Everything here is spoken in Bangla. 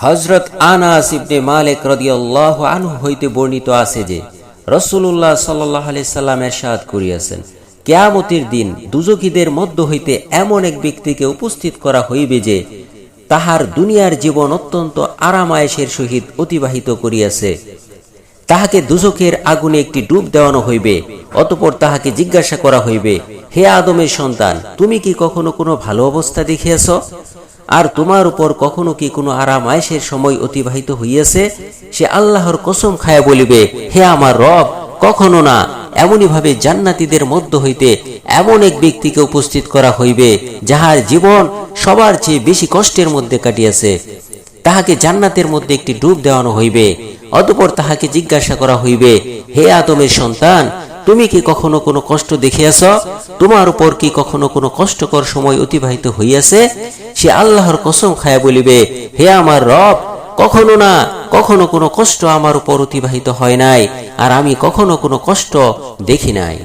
হযরত আনাস ইবনে মালিক রাদিয়াল্লাহু আনহু হইতে বর্ণিত আছে যে রাসূলুল্লাহ সাল্লাল্লাহু আলাইহি সাল্লাম ইরশাদ করিয়াছেন, কিয়ামতের দিন দুজখীদের মধ্য হইতে এমন এক ব্যক্তিকে উপস্থিত করা হইবে যে তাহার দুনিয়ার জীবন অত্যন্ত আরাম-আয়েশের সহিত অতিবাহিত করিয়াছে। তাহাকে দুজখের আগুনে একটি ডুব দেওয়ানো হইবে। অতঃপর তাহাকে জিজ্ঞাসা করা হইবে, হে আদমের সন্তান, তুমি কি কখনো কোনো ভালো অবস্থা দেখিয়াছ? আর তোমার উপর কখনো কি কোনো আরাম আয়েশের সময় অতিবাহিত হইয়াছে? সে আল্লাহর কসম খায়া বলিবে, হে আমার রব, কখনো না। এমনি ভাবে জান্নাতীদের মধ্য হইতে এমন এক ব্যক্তিকে উপস্থিত করা হইবে যাহার জীবন সবার চেয়ে বেশি কষ্টের মধ্যে কাটিয়াছে। তাহাকে জান্নাতের মধ্যে একটি ডুব দেওয়ানো হইবে। অতঃপর তাহাকে জিজ্ঞাসা করা হইবে, হে আদমের সন্তান, তুমি কি কখনো কোনো কষ্ট দেখিয়াছ? তোমার উপর কি কখনো কোনো কষ্টকর সময় অতিবাহিত হইয়াছে? সে আল্লাহর কসম খায়া বলিবে, হে আমার রব, কখনো না। কখনো কোনো কষ্ট আমার উপর অতিবাহিত হয় নাই, আর আমি কখনো কোনো কষ্ট দেখি নাই।